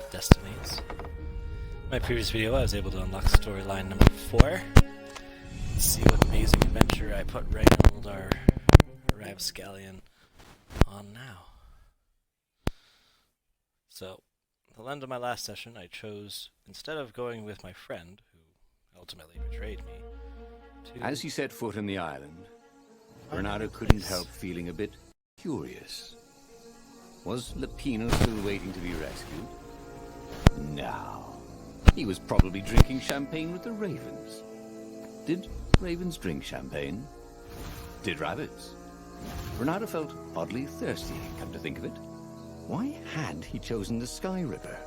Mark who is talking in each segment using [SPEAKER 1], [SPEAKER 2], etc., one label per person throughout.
[SPEAKER 1] of Destinies. In my previous video, I was able to unlock storyline number 4. Let's see what amazing adventure I put Reynold, our Rapscallion, on now. So, at the end of my last session, I chose, instead of going with my friend, who ultimately betrayed me, to...
[SPEAKER 2] As he set foot on the island, Bernardo couldn't help feeling a bit curious. Was Lapino still waiting to be rescued? No. He was probably drinking champagne with the ravens. Did ravens drink champagne? Did rabbits? Bernardo felt oddly thirsty, come to think of it. Why had he chosen the Skyripper?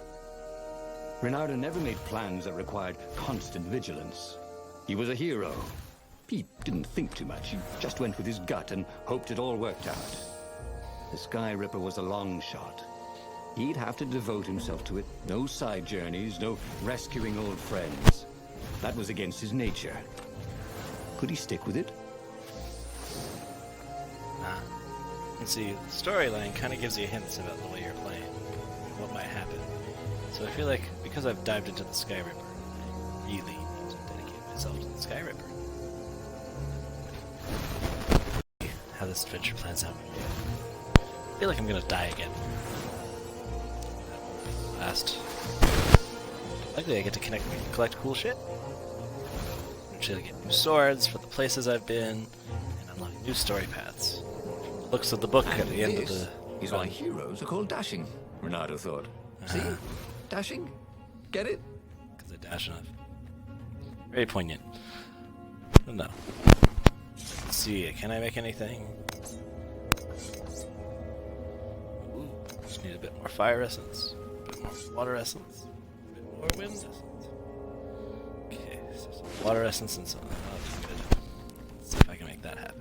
[SPEAKER 2] Bernardo never made plans that required constant vigilance. He was a hero. He didn't think too much. He just went with his gut and hoped it all worked out. The Skyripper was a long shot. He'd have to devote himself to it. No side journeys, no rescuing old friends. That was against his nature. Could he stick with it?
[SPEAKER 1] And see, the storyline kind of gives you hints about the way you're playing, what might happen. So I feel like, because I've dived into the Skyripper, I really need to dedicate myself to the Skyripper. How this adventure plans out. I feel like I'm gonna die again. Last. Likely I get to collect cool shit. Actually, get new swords for the places I've been, and unlock new story paths. Looks of the book at the end of the...
[SPEAKER 2] is why heroes are called dashing, Bernardo thought. See? Dashing? Get it?
[SPEAKER 1] Because they dash enough. Very poignant. But no. Let's see, can I make anything? Ooh, just need a bit more fire essence, a bit more water essence, a bit more wind essence. Okay, so some water essence and some... Oh, that's good. Let's see if I can make that happen.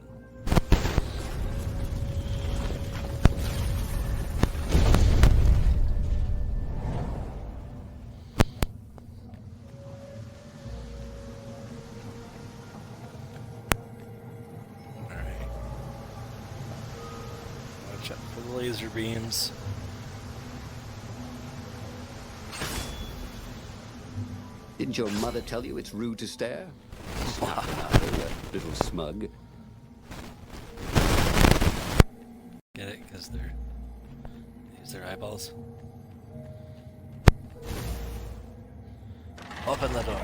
[SPEAKER 1] Check for the laser beams.
[SPEAKER 2] Didn't your mother tell you it's rude to stare? Little smug.
[SPEAKER 1] Get it? Because they use their eyeballs. Open the door.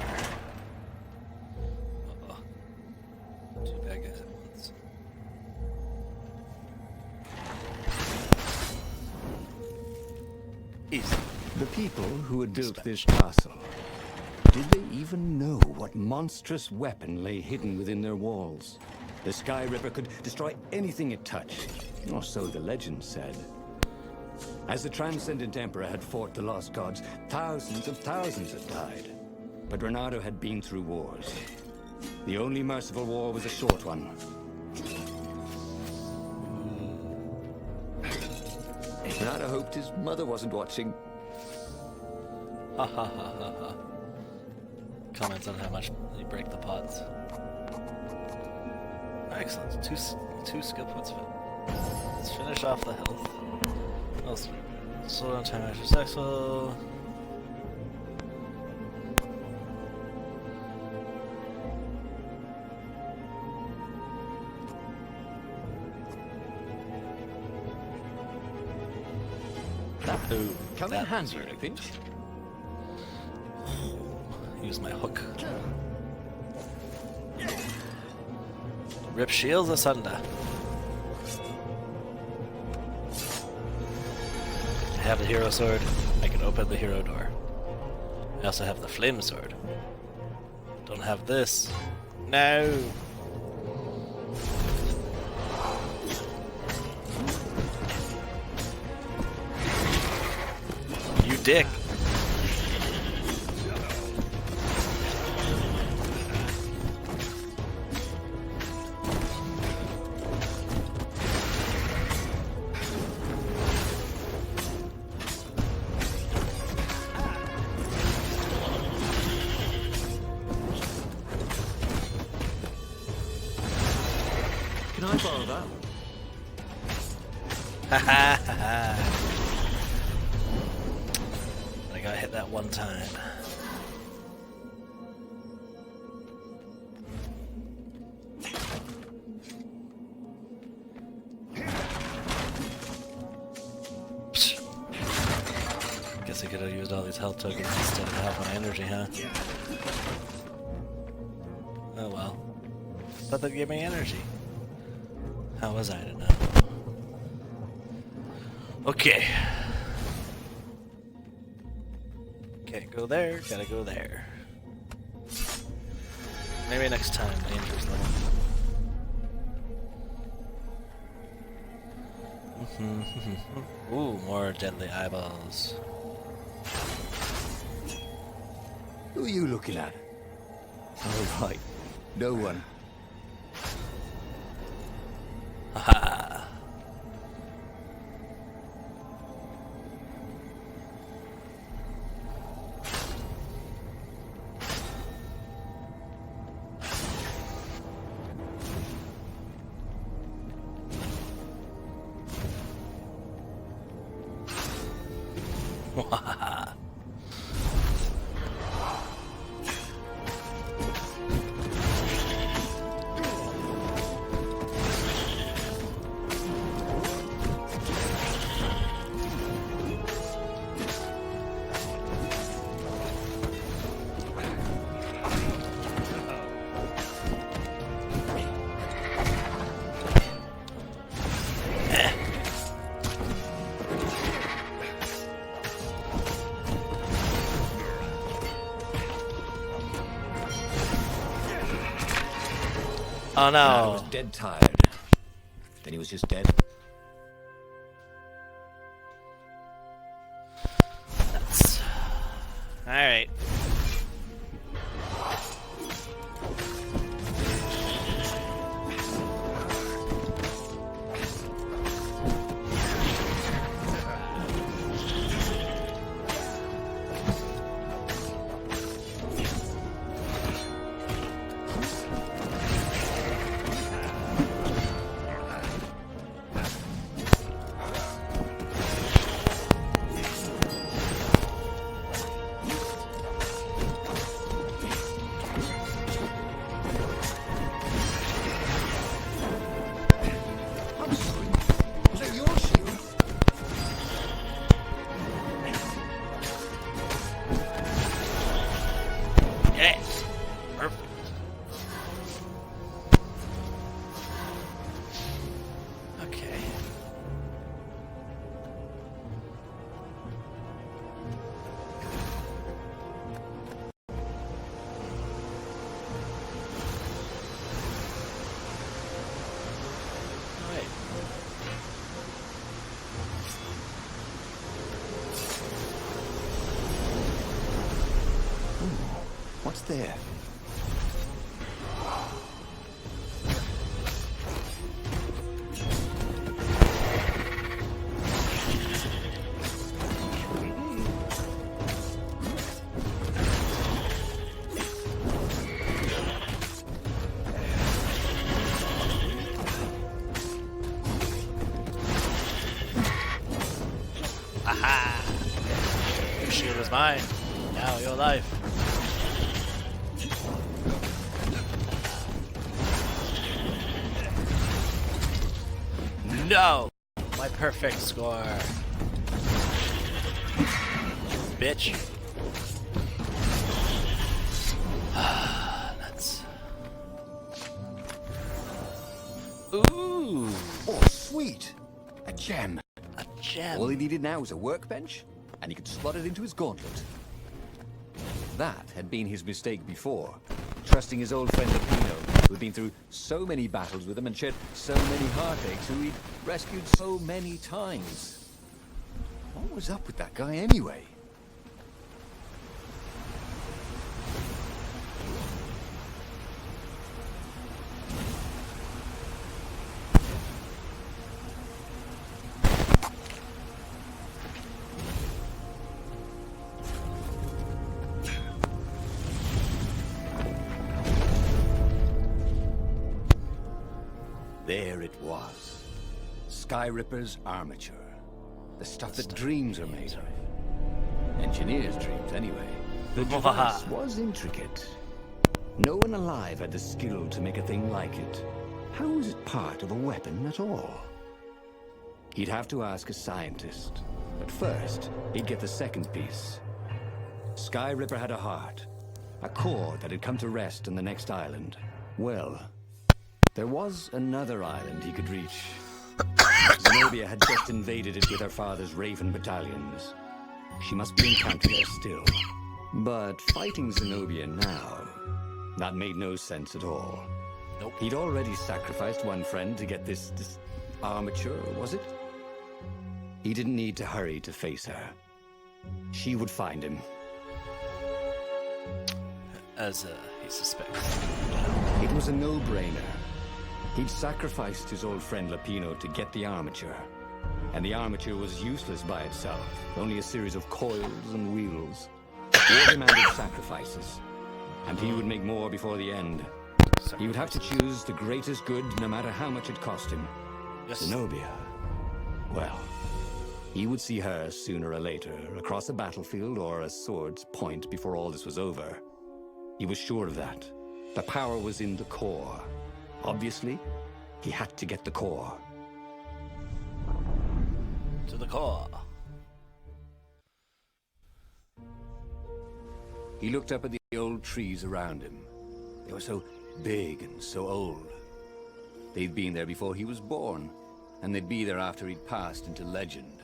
[SPEAKER 1] Uh-oh. Two bad guys at once. Easy.
[SPEAKER 2] The people who had built this castle, did they even know what monstrous weapon lay hidden within their walls? The Skyripper could destroy anything it touched, or so the legend said. As the Transcendent Emperor had fought the Lost Gods, thousands of thousands had died. But Bernardo had been through wars. The only merciful war was a short one. Bernardo hoped his mother wasn't watching.
[SPEAKER 1] Ha ha ha ha ha. Comments on how much you break the pots. Excellent. Two skill points. Let's finish off the health. Let's slow down time after successful. Ooh,
[SPEAKER 2] Come in handy, I think.
[SPEAKER 1] Use my hook. Rip shields asunder. I have the hero sword. I can open the hero door. I also have the flame sword. Don't have this. No. You dick.
[SPEAKER 2] Can I borrow that?
[SPEAKER 1] Ha ha ha ha. got hit that one time. Guess I could have used all these health tokens instead of half my energy, huh? Oh well. Thought they'd give me energy. How was I to know? Okay. Can't go there, gotta go there. Maybe next time, dangerous level. Ooh, more deadly eyeballs.
[SPEAKER 2] Who are you looking at? Oh, right. No one.
[SPEAKER 1] Haha. Wahaha. Oh
[SPEAKER 2] I
[SPEAKER 1] no.
[SPEAKER 2] was dead tired. Then he was just dead.
[SPEAKER 1] That's... Alright. Yes. Perfect. Okay. All right.
[SPEAKER 2] What's there?
[SPEAKER 1] Aha! Your shield is mine. Now your life. No! My perfect score. Bitch. Nuts. Ooh!
[SPEAKER 2] Oh, sweet! A gem.
[SPEAKER 1] A gem.
[SPEAKER 2] All he needed now was a workbench, and he could slot it into his gauntlet. That had been his mistake before, trusting his old friend Lapino, who had been through so many battles with him and shed so many heartaches, who he'd rescued so many times. What was up with that guy anyway? There it was. Skyripper's armature. The stuff that dreams are made of. Engineers' dreams, anyway. The device was intricate. No one alive had the skill to make a thing like it. How was it part of a weapon at all? He'd have to ask a scientist. But first, he'd get the second piece. Skyripper had a heart. A core that had come to rest on the next island. Well, there was another island he could reach. Zenobia had just invaded it with her father's Raven battalions. She must be encountered there still. But fighting Zenobia now, that made no sense at all.
[SPEAKER 1] Nope.
[SPEAKER 2] He'd already sacrificed one friend to get this armature, was it? He didn't need to hurry to face her. She would find him.
[SPEAKER 1] As he suspects.
[SPEAKER 2] It was a no-brainer. He'd sacrificed his old friend Lapino to get the armature. And the armature was useless by itself, only a series of coils and wheels. War demanded sacrifices, and he would make more before the end. He would have to choose the greatest good, no matter how much it cost him.
[SPEAKER 1] Yes.
[SPEAKER 2] Zenobia. Well, he would see her sooner or later, across a battlefield or a sword's point before all this was over. He was sure of that. The power was in the core. Obviously, he had to get the core.
[SPEAKER 1] To the core.
[SPEAKER 2] He looked up at the old trees around him. They were so big and so old. They'd been there before he was born, and they'd be there after he'd passed into legend.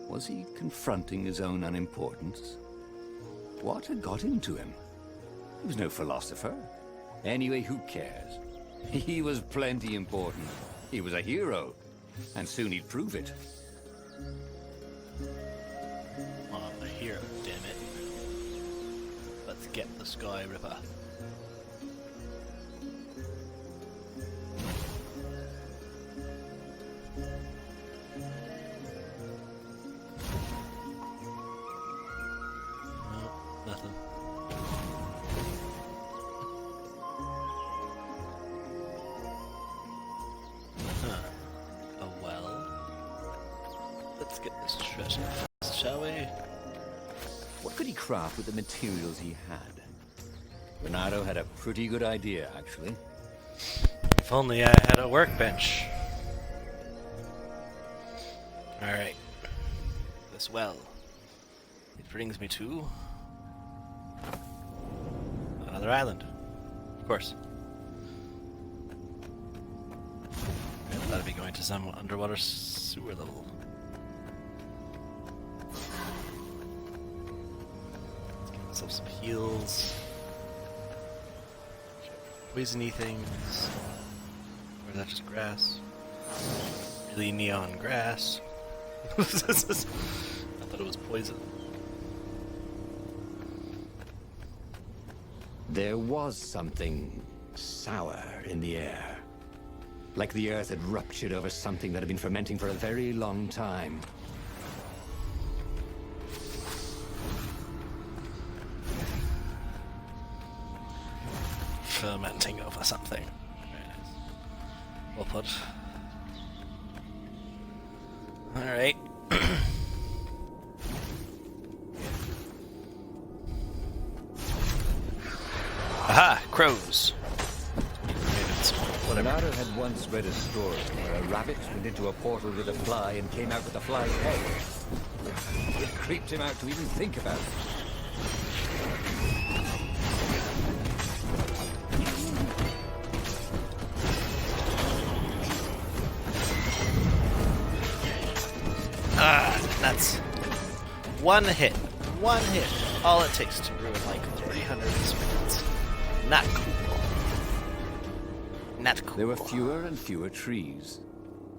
[SPEAKER 2] Was he confronting his own unimportance? What had got into him? He was no philosopher. Anyway, who cares? He was plenty important. He was a hero, and soon he'd prove it.
[SPEAKER 1] I'm a hero, damn it. Let's get the Skyripper. No, nothing. Oh well. Let's get this treasure first, shall we?
[SPEAKER 2] What could he craft with the materials he had? Bernardo had a pretty good idea, actually.
[SPEAKER 1] If only I had a workbench. Alright. This well. It brings me to another island. Of course. I thought I'd be going to some underwater sewer level. Let's get myself some heals. Poisony things. Or is that just grass? Really neon grass. I thought it was poison.
[SPEAKER 2] There was something sour in the air. Like the earth had ruptured over something that had been fermenting for a very long time.
[SPEAKER 1] Fermenting over something. Very nice. Well put. Alright. Aha! Crows! Whatever.
[SPEAKER 2] Bernardo had once read a story where a rabbit went into a portal with a fly and came out with a fly's head. It creeped him out to even think about it.
[SPEAKER 1] That's one hit. One hit. All it takes to ruin like 300 spirits. Not cool. Not cool.
[SPEAKER 2] There were fewer and fewer trees.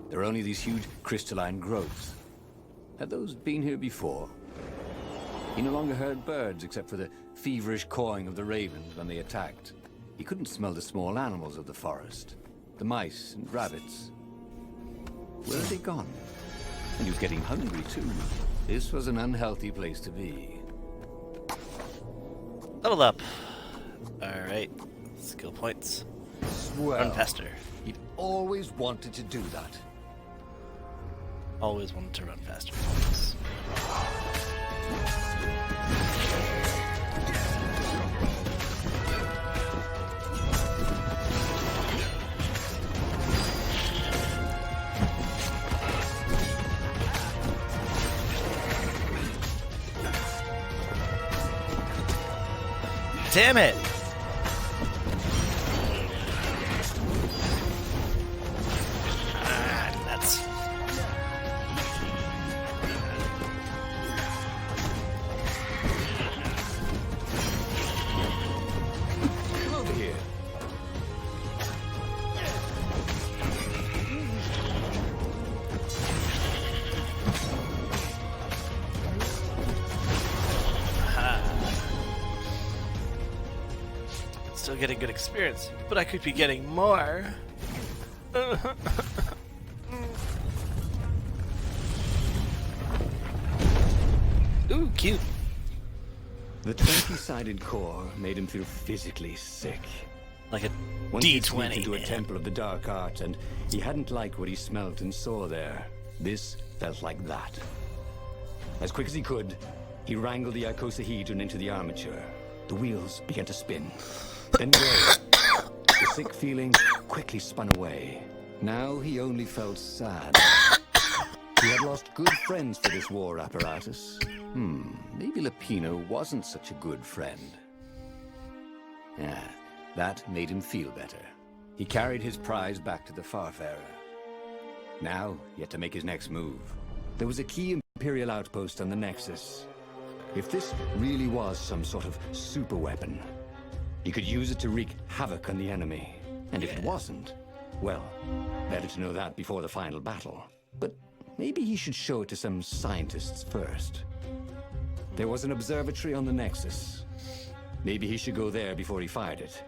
[SPEAKER 2] There were only these huge crystalline growths. Had those been here before? He no longer heard birds except for the feverish cawing of the ravens when they attacked. He couldn't smell the small animals of the forest. The mice and rabbits. Where had they gone? And he was getting hungry, too. This was an unhealthy place to be.
[SPEAKER 1] Level up. Alright. Skill points.
[SPEAKER 2] Well,
[SPEAKER 1] Run faster.
[SPEAKER 2] he'd always wanted to do that.
[SPEAKER 1] Always wanted to run faster. Damn it! Ah, nuts.
[SPEAKER 2] Come over here.
[SPEAKER 1] Still getting good experience, but I could be getting more. Ooh, cute.
[SPEAKER 2] The 20-sided core made him feel physically sick.
[SPEAKER 1] Like a
[SPEAKER 2] Once he slipped
[SPEAKER 1] D20.
[SPEAKER 2] into a temple of the dark arts, and he hadn't liked what he smelt and saw there. This felt like that. As quick as he could, he wrangled the icosahedron into the armature. The wheels began to spin. Then go. The sick feeling quickly spun away. Now he only felt sad. He had lost good friends for this war apparatus. Maybe Lapino wasn't such a good friend. Yeah, that made him feel better. He carried his prize back to the Farfarer. Now, he had to make his next move. There was a key Imperial outpost on the Nexus. If this really was some sort of super weapon, he could use it to wreak havoc on the enemy. And if it wasn't, well, better to know that before the final battle. But maybe he should show it to some scientists first. There was an observatory on the Nexus. Maybe he should go there before he fired it.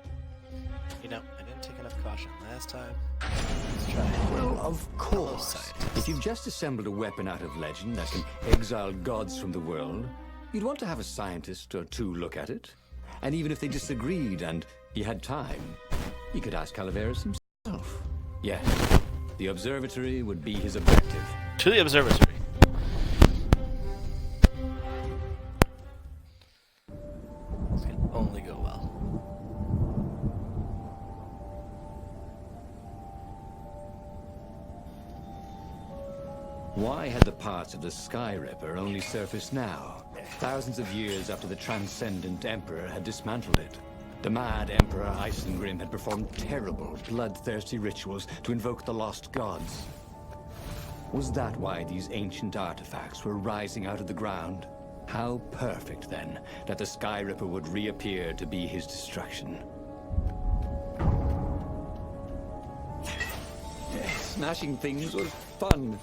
[SPEAKER 1] You know, I didn't take enough caution last time. Let's try.
[SPEAKER 2] Well, of course. If you've just assembled a weapon out of legend that can exile gods from the world, you'd want to have a scientist or two look at it. And even if they disagreed and he had time, he could ask Calaveras himself. Yes, the observatory would be his objective.
[SPEAKER 1] To the observatory. This can only go well.
[SPEAKER 2] Why had the parts of the Skyripper only surfaced now, thousands of years after the Transcendent Emperor had dismantled it? The mad Emperor Isengrim had performed terrible, bloodthirsty rituals to invoke the lost gods. Was that why these ancient artifacts were rising out of the ground? How perfect, then, that the Skyripper would reappear to be his destruction. Smashing things was fun.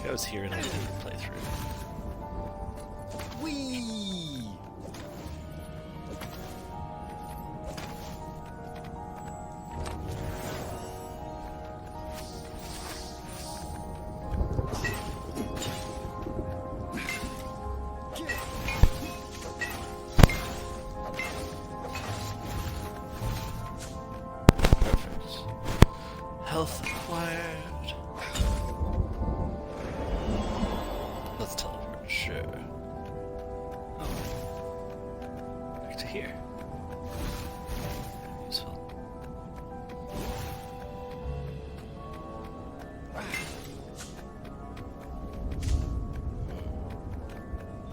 [SPEAKER 1] I was here and I didn't play through.
[SPEAKER 2] Whee!
[SPEAKER 1] Perfect. Health acquired. Let's teleport, sure. Oh. Back to here. Useful.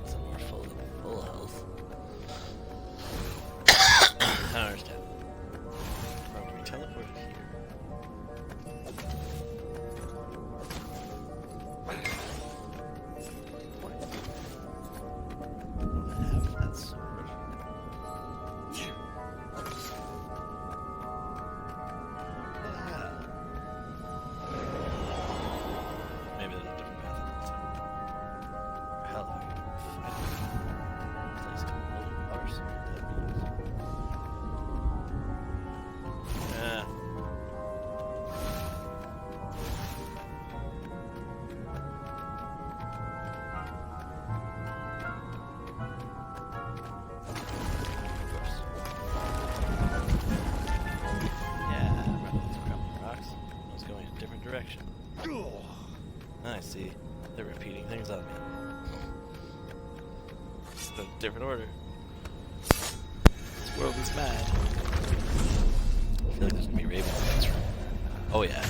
[SPEAKER 1] Some more full health. I don't understand. Are we teleported here? Maybe there's a different path. Hell, I can find a place to build a water source. I see. They're repeating things on me. It's a different order. This world is mad. I feel like there's gonna be ravens in this room. Oh yeah.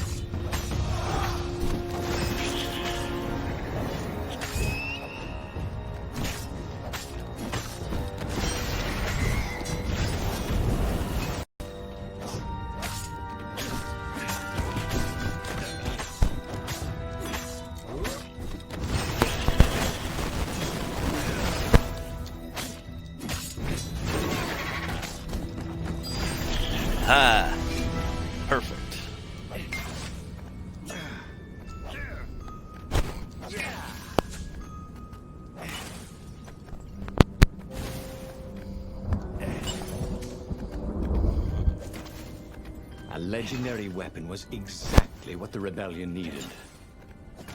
[SPEAKER 1] Ah, perfect.
[SPEAKER 2] A legendary weapon was exactly what the rebellion needed.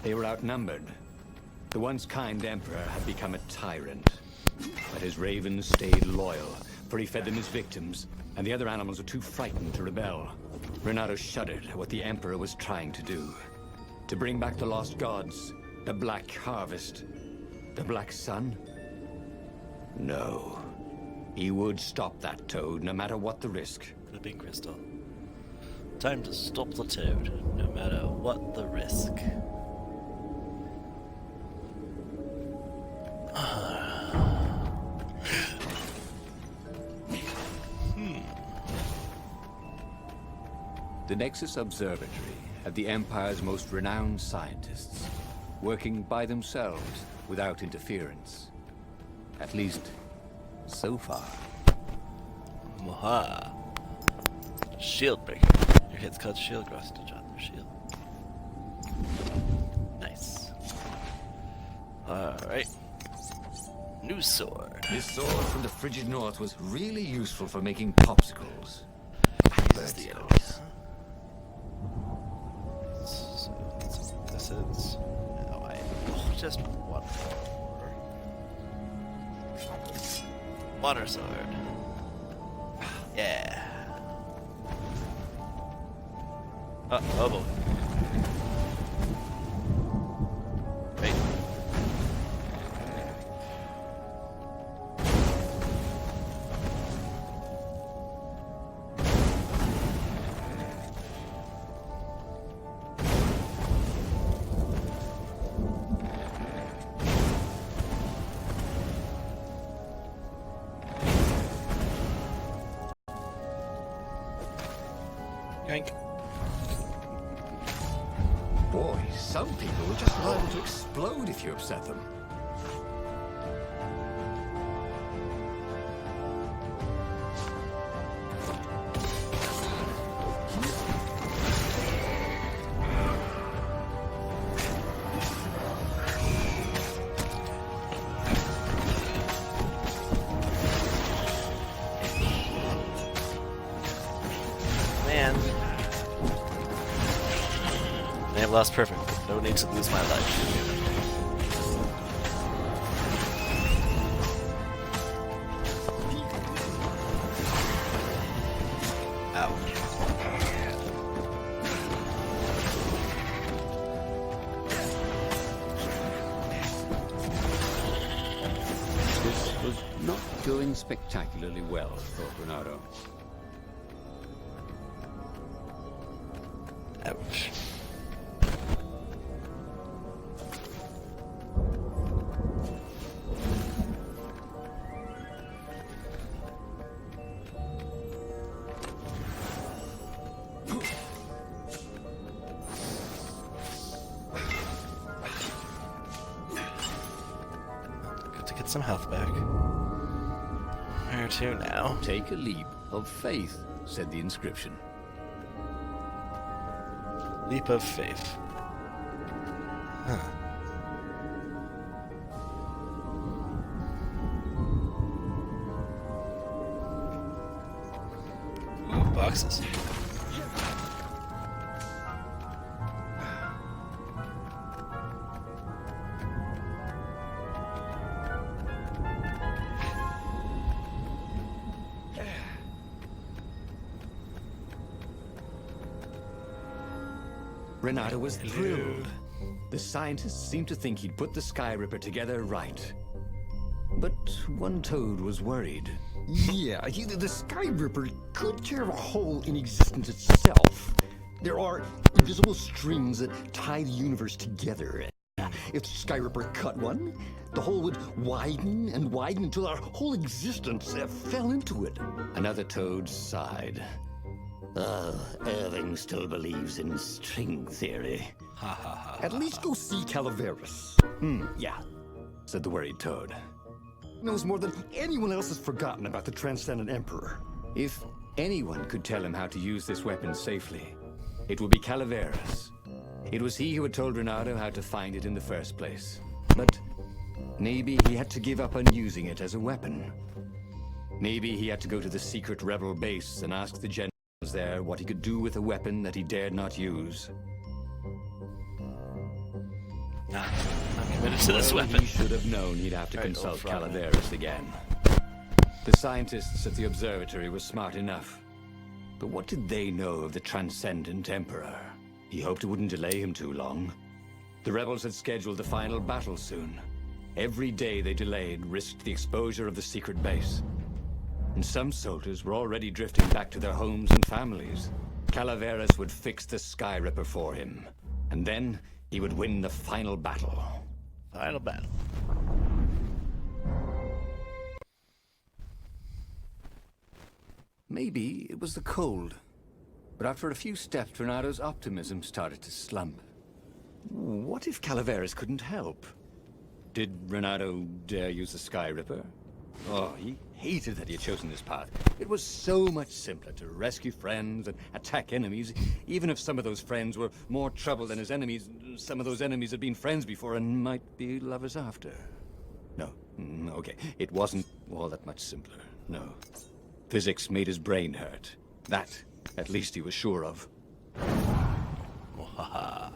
[SPEAKER 2] They were outnumbered. The once kind emperor had become a tyrant. But his ravens stayed loyal, for he fed them his victims, and the other animals were too frightened to rebel. Renato shuddered at what the Emperor was trying to do. To bring back the lost gods, the Black Harvest, the Black Sun? No. He would stop that toad, no matter what the risk.
[SPEAKER 1] Could have been Crystal. Time to stop the toad, no matter what the risk.
[SPEAKER 2] The Nexus Observatory had the Empire's most renowned scientists, working by themselves without interference. At least, so far.
[SPEAKER 1] Moha. Shield breaker. Your hits cause shield growth to drop your shield. Nice. Alright. New sword.
[SPEAKER 2] This sword from the frigid north was really useful for making popsicles.
[SPEAKER 1] This is the enemies. So, this is... Oh, just one more. Water sword. Yeah. Oh boy. Wait. Yank.
[SPEAKER 2] Boy, some people will just liable to explode if you upset them.
[SPEAKER 1] Man, lost perfect. No need to lose my life. Ouch.
[SPEAKER 2] This was not going spectacularly well, thought Renato.
[SPEAKER 1] Ouch. Good to get some health back. Where to now?
[SPEAKER 2] Take a leap of faith, said the inscription.
[SPEAKER 1] Leap of faith. Huh. Ooh, boxes.
[SPEAKER 2] Renato was
[SPEAKER 1] Hello.
[SPEAKER 2] thrilled. The scientists seemed to think he'd put the Skyripper together right. But one toad was worried.
[SPEAKER 3] Yeah, the Skyripper could tear a hole in existence itself. There are invisible strings that tie the universe together. If the Skyripper cut one, the hole would widen and widen until our whole existence fell into it.
[SPEAKER 2] Another toad sighed. Irving still believes in string theory.
[SPEAKER 3] At least go see Calaveras.
[SPEAKER 2] Yeah, said the worried toad.
[SPEAKER 3] Knows more than anyone else has forgotten about the Transcendent Emperor.
[SPEAKER 2] If anyone could tell him how to use this weapon safely, it would be Calaveras. It was he who had told Renato how to find it in the first place. But maybe he had to give up on using it as a weapon. Maybe he had to go to the secret rebel base and ask the generals there what he could do with a weapon that he dared not use.
[SPEAKER 1] I'm committed to this
[SPEAKER 2] Well,
[SPEAKER 1] weapon.
[SPEAKER 2] He should have known he'd have to
[SPEAKER 1] All right,
[SPEAKER 2] consult
[SPEAKER 1] old frog.
[SPEAKER 2] Calaveras again. The scientists at the observatory were smart enough. But what did they know of the Transcendent Emperor? He hoped it wouldn't delay him too long. The rebels had scheduled the final battle soon. Every day they delayed risked the exposure of the secret base. And some soldiers were already drifting back to their homes and families. Calaveras would fix the Skyripper for him. And then he would win the final battle.
[SPEAKER 1] Final battle.
[SPEAKER 2] Maybe it was the cold. But after a few steps, Renato's optimism started to slump. What if Calaveras couldn't help? Did Renato dare use the Skyripper? Oh, he hated that he had chosen this path. It was so much simpler to rescue friends and attack enemies. Even if some of those friends were more trouble than his enemies, some of those enemies had been friends before and might be lovers after. No, okay, it wasn't all that much simpler, no. Physics made his brain hurt. That, at least he was sure of.
[SPEAKER 1] Wahaha.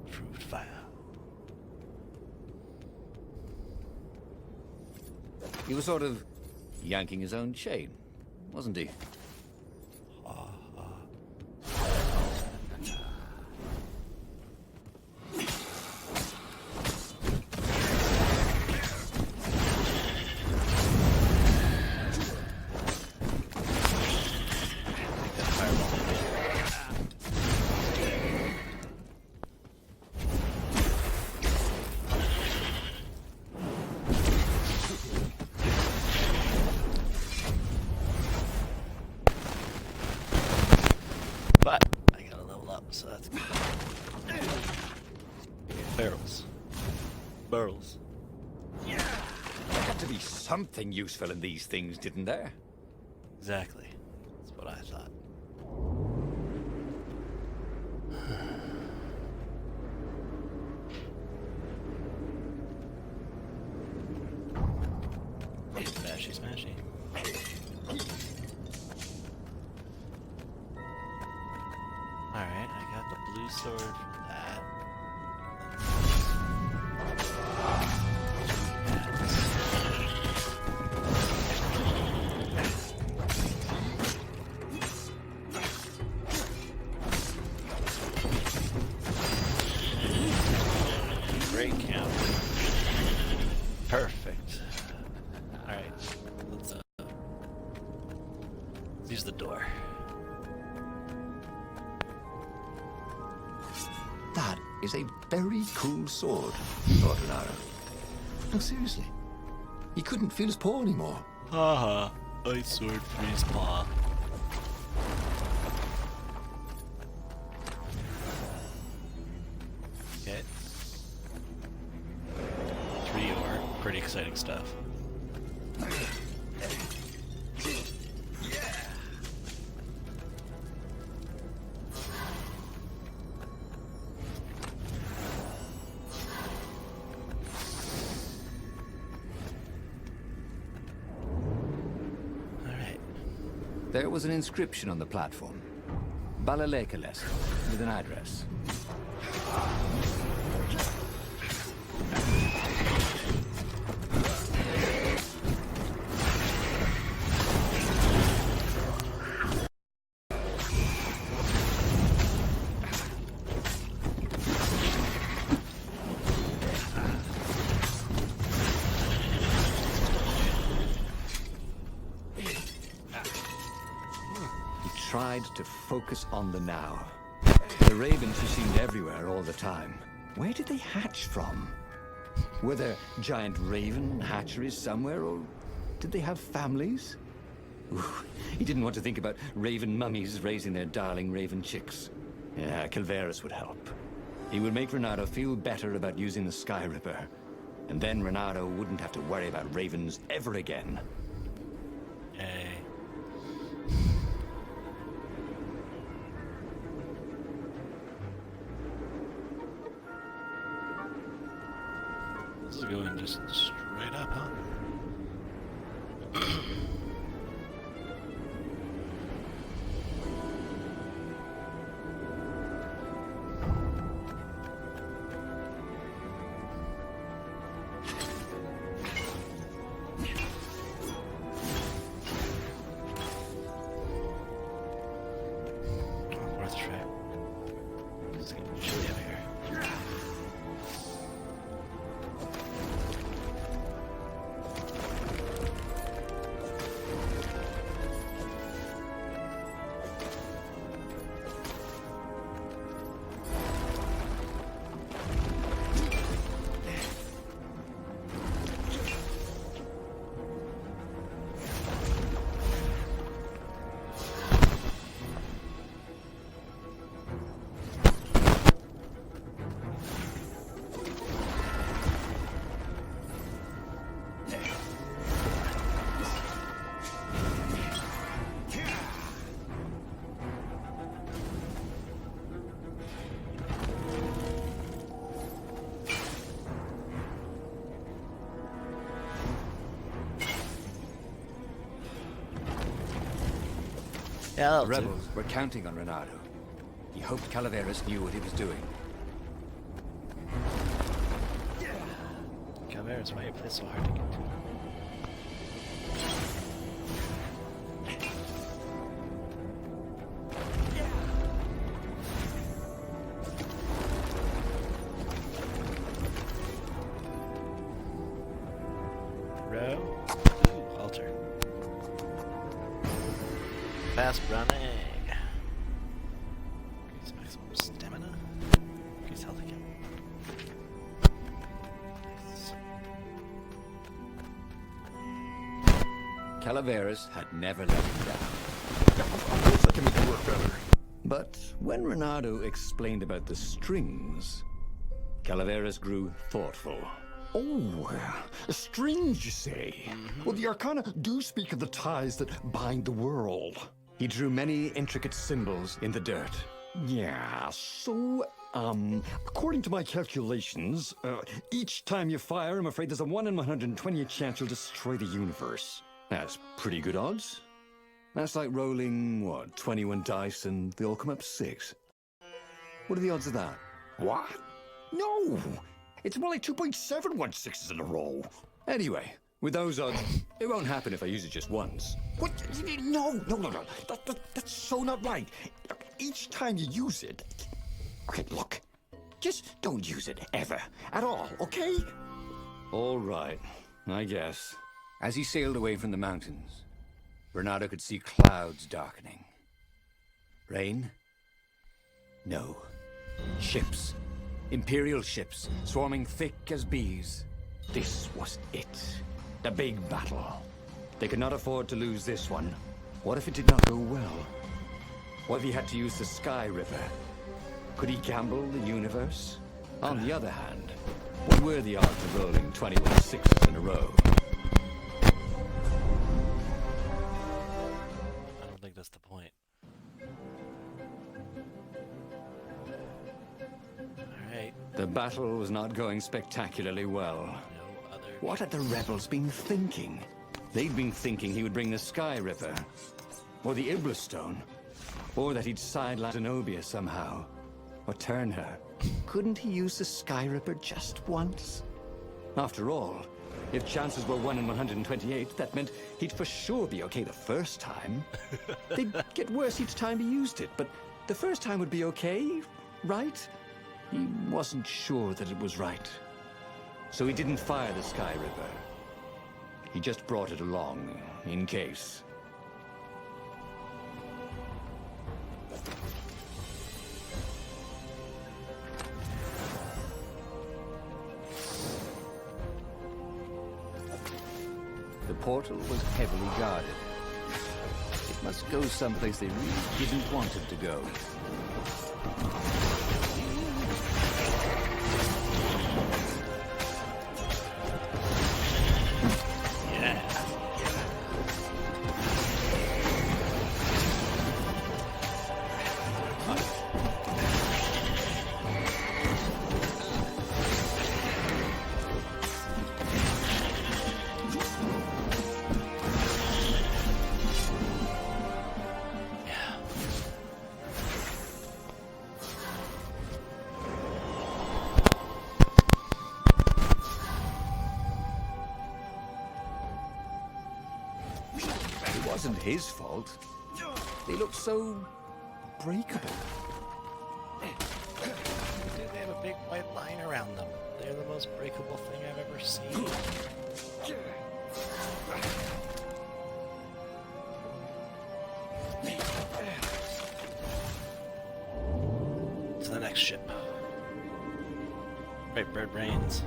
[SPEAKER 1] Improved fire.
[SPEAKER 2] He was sort of yanking his own chain, wasn't he?
[SPEAKER 1] But I gotta level up, so that's good. Barrels. Barrels.
[SPEAKER 2] There had to be something useful in these things, didn't there?
[SPEAKER 1] Exactly. That's what I thought. Smashy, smashy. Alright, I got the blue sword for that. Great count. Perfect. Alright, let's use the door.
[SPEAKER 2] That is a very cool sword, thought Renato. No, seriously. He couldn't feel his paw anymore.
[SPEAKER 1] Haha, ice sword freeze paw. Okay. 3 ore, pretty exciting stuff. Alright.
[SPEAKER 2] There was an inscription on the platform. Balaleka lesson, with an address.
[SPEAKER 3] tried to focus on the now. The ravens who seemed everywhere all the time. Where did they hatch from? Were there giant raven hatcheries somewhere, or did they have families? Ooh, he didn't want to think about raven mummies raising their darling raven chicks. Yeah, Calvaris would help. He would make Renato feel better about using the Skyripper. And then Renato wouldn't have to worry about ravens ever again.
[SPEAKER 1] Yay. This is going just straight up, huh? Worth a try. It's getting chilly out here. Yeah,
[SPEAKER 3] The rebels were counting on Renato. He hoped Calaveras knew what he was doing.
[SPEAKER 1] Calaveras, why you play so hard to get to? Row. Ooh, halter. Fast running. Increase maximum stamina. Increase health again. Nice.
[SPEAKER 3] Calaveras had never let him down.
[SPEAKER 4] Of course I can make it work better.
[SPEAKER 3] But when Renato explained about the strings, Calaveras grew thoughtful.
[SPEAKER 4] Oh, strings, you say? Well, the Arcana do speak of the ties that bind the world.
[SPEAKER 3] He drew many intricate symbols in the dirt.
[SPEAKER 4] Yeah, so, according to my calculations, each time you fire, I'm afraid there's a 1 in 128 chance you'll destroy the universe.
[SPEAKER 3] That's pretty good odds. That's like rolling, what, 21 dice and they all come up 6. What are the odds of that?
[SPEAKER 4] What? No! It's more like 2.716s in a row.
[SPEAKER 3] Anyway, with those odds, it won't happen if I use it just once.
[SPEAKER 4] What? No. That's so not right. Each time you use it... Okay, look. Just don't use it ever. At all, okay?
[SPEAKER 3] All right, I guess. As he sailed away from the mountains, Renato could see clouds darkening. Rain? No. Ships. Imperial ships, swarming thick as bees. This was it. The big battle. They could not afford to lose this one. What if it did not go well? What if he had to use the Skyripper? Could he gamble the universe? On the other hand, what were the odds of rolling 21 sixes in a row?
[SPEAKER 1] I don't think that's the point. Alright.
[SPEAKER 3] The battle was not going spectacularly well.
[SPEAKER 1] No other.
[SPEAKER 3] What had the rebels been thinking? They'd been thinking he would bring the Skyripper, or the Iblastone, or that he'd sideline Zenobia somehow, or turn her. Couldn't he use the Skyripper just once? After all, if chances were 1 in 128, that meant he'd for sure be okay the first time. They'd get worse each time he used it, but the first time would be okay, right? He wasn't sure that it was right. So he didn't fire the Skyripper. He just brought it along, in case.
[SPEAKER 2] The portal was heavily guarded. It must go someplace they really didn't want it to go. It wasn't his fault. They looked so breakable.
[SPEAKER 1] Dude, they have a big white line around them. They're the most breakable thing I've ever seen. To the next ship. Right, bird brains.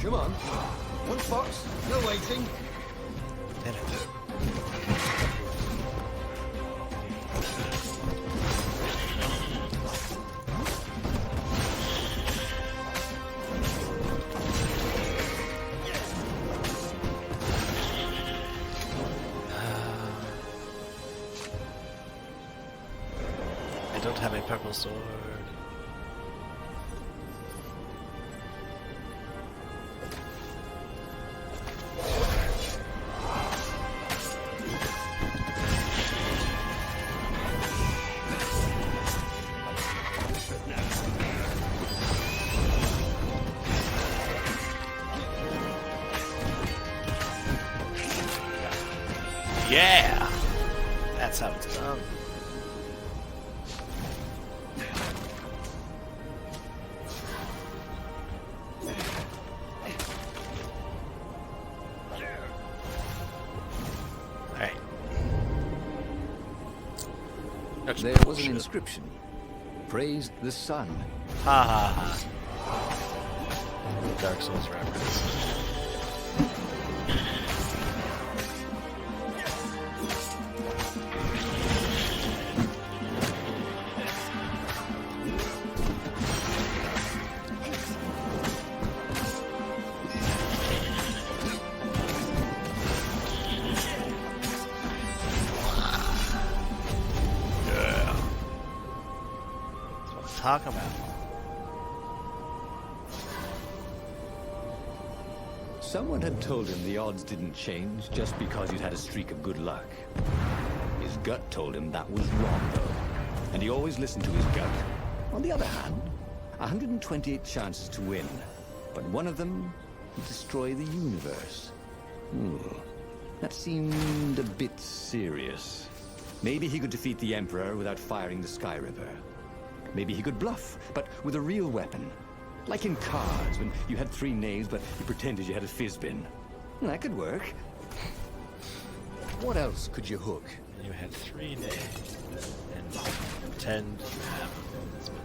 [SPEAKER 3] Come on. One fox, no waiting.
[SPEAKER 1] Did it. I don't have a purple sword. Yeah! That's how it's done. Alright.
[SPEAKER 2] There was an inscription. Praised the sun.
[SPEAKER 1] Ha ha ha. Dark Souls reference. Talk about.
[SPEAKER 2] Someone had told him the odds didn't change just because he'd had a streak of good luck. His gut told him that was wrong, though, and he always listened to his gut. On the other hand, 128 chances to win, but one of them would destroy the universe. Ooh, that seemed a bit serious. Maybe he could defeat the Emperor without firing the Skyripper. Maybe he could bluff, but with a real weapon. Like in cards, when you had 3 knaves, but you pretended you had a fizzbin. That could work. What else could you hook?
[SPEAKER 1] You had 3 names and pretend you have a fizzbin.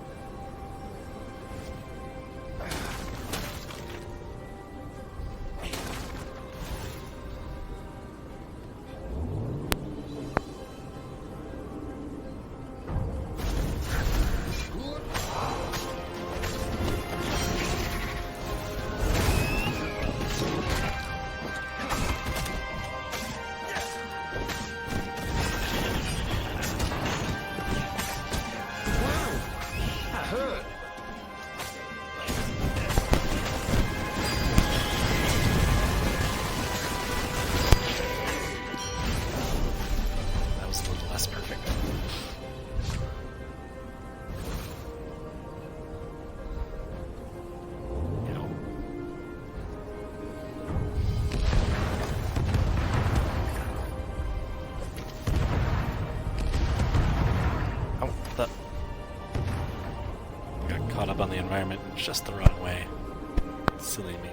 [SPEAKER 1] on the environment in just the wrong way. Silly me.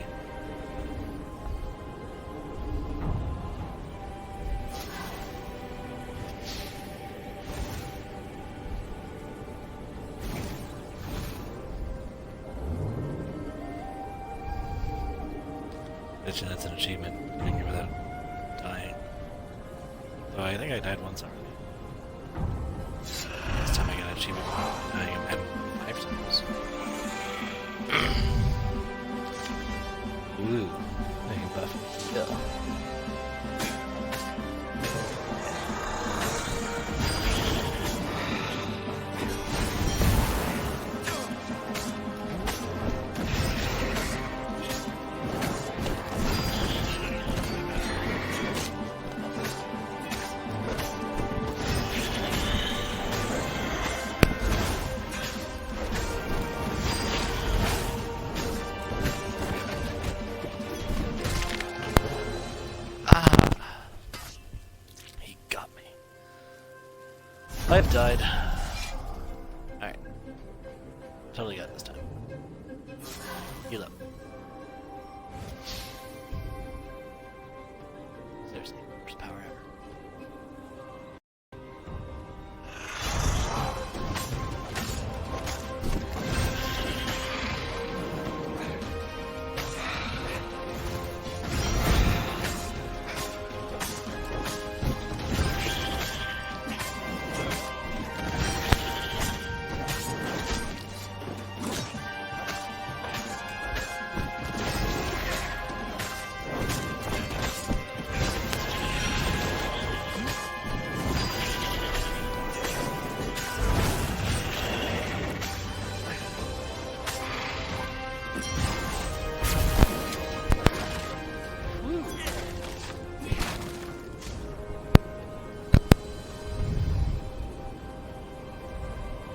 [SPEAKER 1] Bitchin', that's an achievement. Doing it without dying. Though I think I died once already. This time I got an achievement without dying and 5 times. Ooh, I can buff. Yeah. I've died. Alright. Totally got it this time. Heal up. Seriously, worst power ever.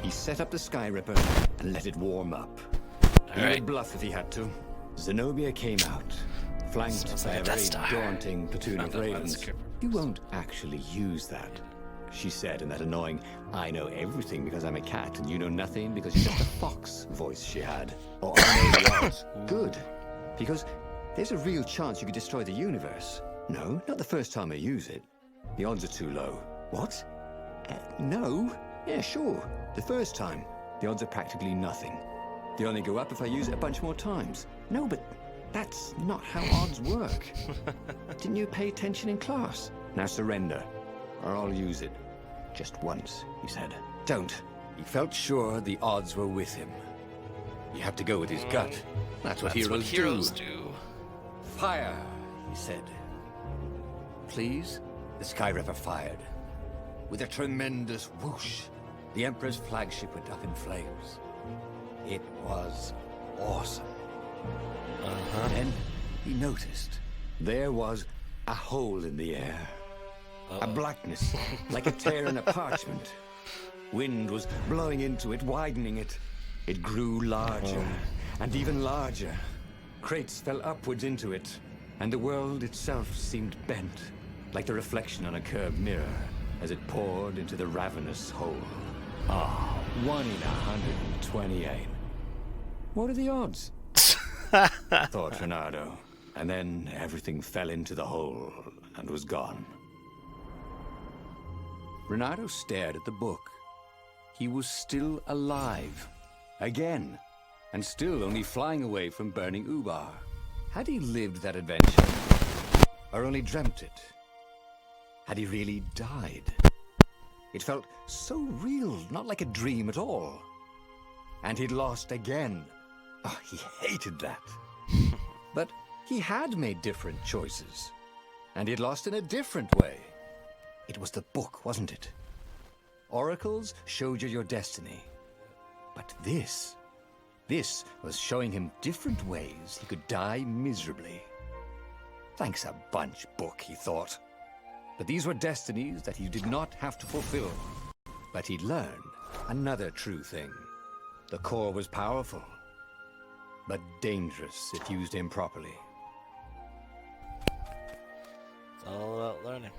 [SPEAKER 3] He set up the Skyripper and let it warm up. He
[SPEAKER 1] Alright.
[SPEAKER 3] would bluff if he had to. Zenobia came out, flanked
[SPEAKER 1] Smells
[SPEAKER 3] by
[SPEAKER 1] like a
[SPEAKER 3] a
[SPEAKER 1] Death
[SPEAKER 3] very
[SPEAKER 1] Star.
[SPEAKER 3] daunting platoon
[SPEAKER 1] Found
[SPEAKER 3] of
[SPEAKER 1] that by the
[SPEAKER 3] ravens.
[SPEAKER 1] Skyripper.
[SPEAKER 3] You won't actually use that, she said in that annoying, I know everything because I'm a cat and you know nothing because you're just a fox voice she had. Or I know the odds. Good. Because there's a real chance you could destroy the universe. No, not the first time I use it. The odds are too low. What? No. Yeah, sure. The first time, the odds are practically nothing. They only go up if I use it a bunch more times. No, but that's not how odds work. Didn't you pay attention in class? Now surrender, or I'll use it. Just once, he said. Don't. He felt sure the odds were with him. You have to go with his gut. That's what heroes
[SPEAKER 1] do.
[SPEAKER 3] Fire, he said. Please? The Skyripper fired. With a tremendous whoosh, the Emperor's flagship went up in flames. It was awesome. Then he noticed there was a hole in the air. A blackness, like a tear in a parchment. Wind was blowing into it, widening it. It grew larger, and even larger. Crates fell upwards into it, and the world itself seemed bent, like the reflection on a curved mirror, as it poured into the ravenous hole. 1 in 128. What are the odds? Thought Renato. And then everything fell into the hole and was gone. Renato stared at the book. He was still alive. Again. And still only flying away from burning Ubar. Had he lived that adventure? Or only dreamt it? Had he really died? It felt so real, not like a dream at all. And he'd lost again. Oh, he hated that. But he had made different choices. And he'd lost in a different way. It was the book, wasn't it? Oracles showed you your destiny. But this was showing him different ways he could die miserably. Thanks a bunch, book, he thought. But these were destinies that he did not have to fulfill. But he'd learned another true thing. The core was powerful, but dangerous if used improperly.
[SPEAKER 1] It's all about learning.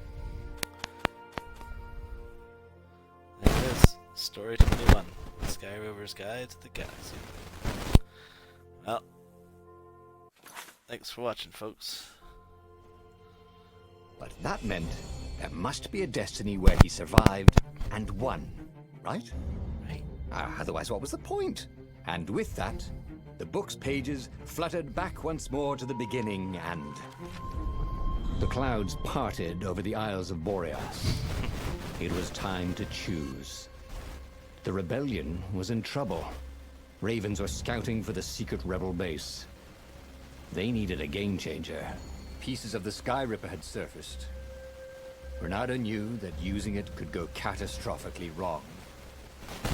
[SPEAKER 1] There it is. Story 21. Skyrover's Guide to the Galaxy. Well, thanks for watching, folks.
[SPEAKER 4] But that meant there must be a destiny where he survived and won, right?
[SPEAKER 1] Right.
[SPEAKER 4] Otherwise, what was the point? And with that, the book's pages fluttered back once more to the beginning, and the clouds parted over the Isles of Boreas. It was time to choose. The rebellion was in trouble. Ravens were scouting for the secret rebel base. They needed a game changer. Pieces of the Skyripper had surfaced. Renato knew that using it could go catastrophically wrong.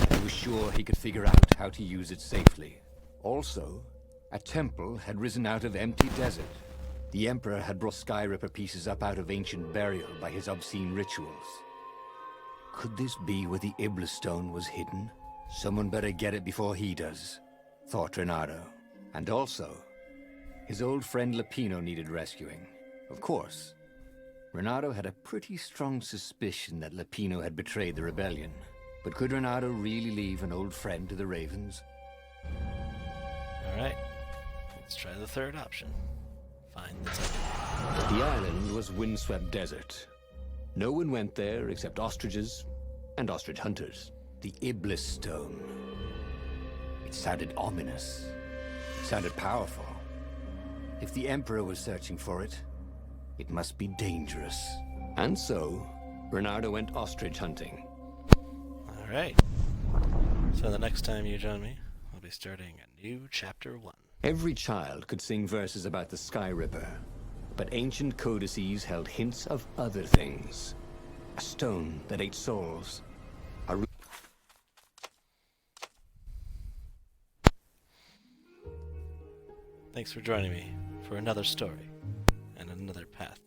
[SPEAKER 4] He was sure he could figure out how to use it safely. Also, a temple had risen out of empty desert. The Emperor had brought Skyripper pieces up out of ancient burial by his obscene rituals. Could this be where the Iblis stone was hidden? Someone better get it before he does, thought Renato. And also, his old friend Lupino needed rescuing. Of course, Renato had a pretty strong suspicion that Lupino had betrayed the rebellion. But could Renato really leave an old friend to the Ravens?
[SPEAKER 1] Alright, let's try the third option. Find the temple.
[SPEAKER 3] The island was windswept desert. No one went there except ostriches and ostrich hunters.
[SPEAKER 4] The Iblis stone. It sounded ominous. It sounded powerful. If the Emperor was searching for it, it must be dangerous.
[SPEAKER 3] And so, Bernardo went ostrich hunting.
[SPEAKER 1] Alright. So the next time you join me, I'll be starting a new chapter 1.
[SPEAKER 3] Every child could sing verses about the Skyripper, but ancient codices held hints of other things. A stone that ate souls.
[SPEAKER 1] Thanks for joining me for another story and another path